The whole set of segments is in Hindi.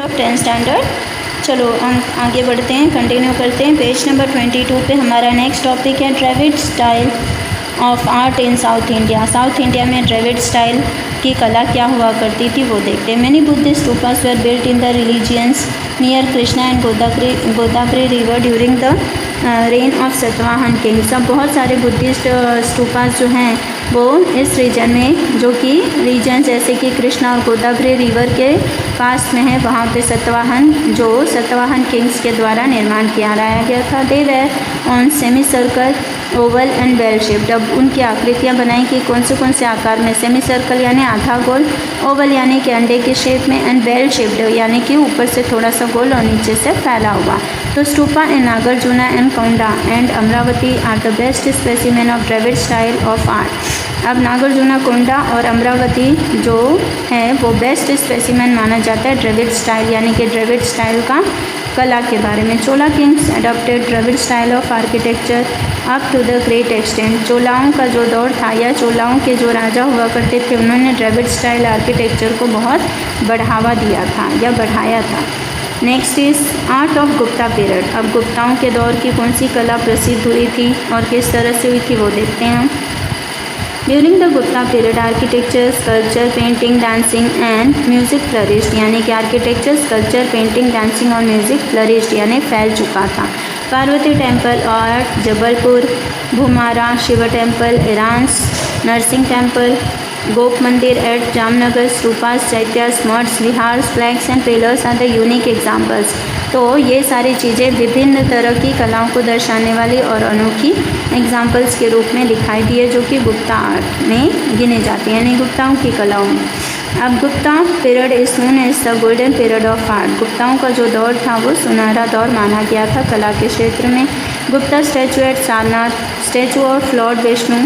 Of 10th standard. चलो हम आगे बढ़ते हैं, कंटिन्यू करते हैं। पेज नंबर 22 पे हमारा नेक्स्ट टॉपिक है Dravid style of art in South India. South India में ड्रेविड स्टाइल की कला क्या हुआ करती थी वो देखते हैं। Many Buddhist stupas were built in the religions near Krishna and Godavari river during the rain of Satavahana Kings. अब बहुत सारे बुद्धिस्ट स्तूपास जो हैं वो इस रीजन में, जो कि रीजन जैसे कि कृष्णा और गोदावरी रिवर के पास में है, वहाँ पे सतवाहन किंग्स के द्वारा निर्माण किया गया था। They were on semi circle, oval and bell shaped. अब उनकी आकृतियाँ बनाई कि कौन से आकार में, सेमी सर्कल यानी आधा गोल, ओवल यानी कि अंडे के शेप में, एंड बेल शेप्ड यानी कि ऊपर से थोड़ा सा गोल और नीचे से फैला हुआ। तो stupa in Nagarjuna and Konda and Amaravati are the best specimen of Dravid style of art. अब नागार्जुना, कोंडा और अमरावती जो है वो बेस्ट स्पेसिमेन माना जाता है ड्रेविड स्टाइल यानी कि ड्रेविड स्टाइल का कला के बारे में। Chola kings adopted Dravid style of architecture up to the great extent. चोलाओं का जो दौर था या चोलाओं के जो राजा हुआ करते थे, उन्होंने ड्रेविड स्टाइल आर्किटेक्चर को बहुत बढ़ावा दिया था या बढ़ाया था। Next is art of Gupta period. अब गुप्ताओं के दौर की कौन सी कला प्रसिद्ध हुई थी और किस तरह से हुई थी वो देखते हैं हम। During the Gupta period architecture, sculpture, painting, dancing and music flourished. यानी कि आर्किटेक्चर, स्कल्पचर, पेंटिंग, डांसिंग और म्यूज़िक फ्लरिश्ड यानी फैल चुका था। पार्वती टेम्पल और जबलपुर, भूमारा, शिव टेम्पल, इरान्स, Narsingh temple, Gop mandir at Jamnagar, stupas, chaityas, maths, vihars, flags and pillars are the unique examples. तो ये सारी चीज़ें विभिन्न तरह की कलाओं को दर्शाने वाली और अनोखी एग्जाम्पल्स के रूप में दिखाई दी है, जो कि गुप्ता आर्ट में गिने जाती हैं, यानी गुप्ताओं की कलाओं में। अब Gupta period is known as the golden period of art. गुप्ताओं का जो दौर था वो सुनहरा दौर माना गया था कला के क्षेत्र में। Gupta statue at Sarnath, statue of lord Vishnu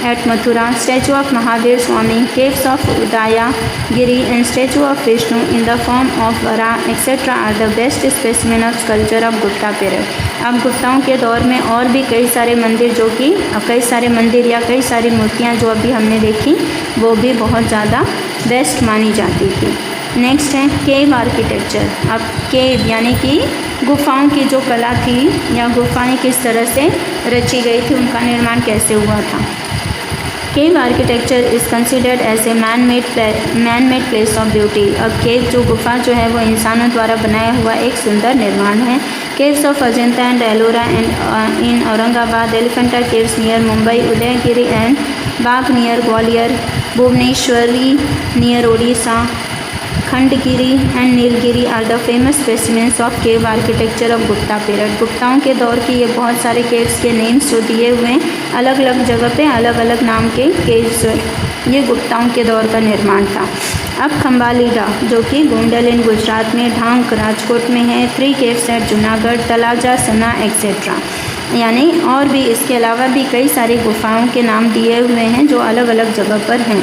at Mathura, statue of Mahavir Swami, caves of Udayagiri and statue of Vishnu in the form of Varaha etcetera are the best specimen of sculpture of Gupta period. अब गुप्ताओं के दौर में और भी कई सारे मंदिर या कई सारी मूर्तियाँ जो अभी हमने देखी वो भी बहुत ज़्यादा बेस्ट मानी जाती थी। नेक्स्ट है केव आर्किटेक्चर। अब केव यानी कि गुफाओं की जो कला थी या गुफाएं किस तरह से रची गई थी, उनका निर्माण कैसे हुआ था। Cave architecture is considered as a man made place of beauty. अब केव जो गुफा जो है वो इंसानों द्वारा बनाया हुआ एक सुंदर निर्माण है। Caves of Ajanta and Ellora and in Aurangabad, Elephanta caves near Mumbai, Udayagiri and Bagh near Gwalior, Bhuvaneshwari near Odisha, Khandagiri and Nilgiri are the famous specimens of cave architecture of Gupta period. गुप्ताओं के दौर की ये बहुत सारे केव्स के नेम्स जो दिए हुए हैं, अलग अलग जगह पे अलग अलग नाम के केव्स, ये गुप्ताओं के दौर का निर्माण था। अब खंबालीडा जो कि गोंडल इन गुजरात में, ढांक राजकोट में है, 3 केव्स एट जूनागढ़, तलाजा, सना एक्सेट्रा। यानी और भी इसके अलावा भी कई सारी गुफाओं के नाम दिए हुए हैं जो अलग अलग जगह पर हैं।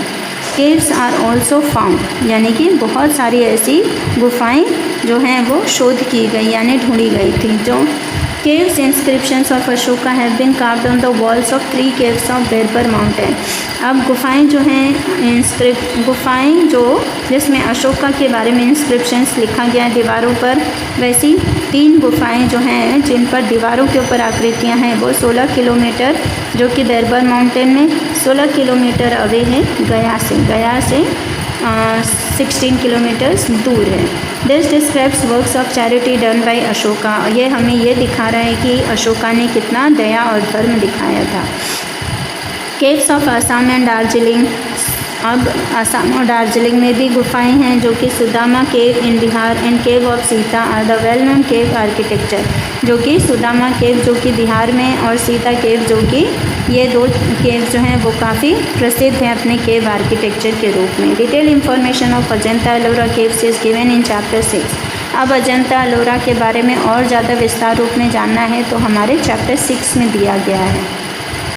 केव्स आर ऑल्सो फाउंड यानी कि बहुत सारी ऐसी गुफाएं जो हैं वो शोध की गई यानी ढूंढी गई थी। जो caves inscriptions of Ashoka have been carved on the walls of 3 caves of Barabar mountain. अब गुफाएं जो हैं गुफाएं जो जिसमें अशोका के बारे में इंस्क्रिप्शंस लिखा गया है दीवारों पर, वैसी 3 गुफाएं जो हैं जिन पर दीवारों के ऊपर आकृतियां हैं वो 16 किलोमीटर जो कि बेरबर माउंटेन में 16 किलोमीटर अवे है गया से 16 किलोमीटर्स दूर है। This describes works of charity done by Ashoka. ये हमें ये दिखा रहा है कि अशोका ने कितना दया और धर्म दिखाया था। Caves of Assam and Darjeeling. अब आसाम और दार्जिलिंग में भी गुफाएं हैं जो कि Sudama cave in Bihar and cave of Sita are the well known cave architecture. जो कि सुदामा केव जो कि बिहार में और सीता केव जो कि ये 2 केव जो हैं वो काफ़ी प्रसिद्ध हैं अपने केव आर्किटेक्चर के रूप में। Detail information of Ajanta Ellora caves is given in chapter 6। अब अजंता एलोरा के बारे में और ज़्यादा विस्तार रूप में जानना है तो हमारे चैप्टर 6 में दिया गया है।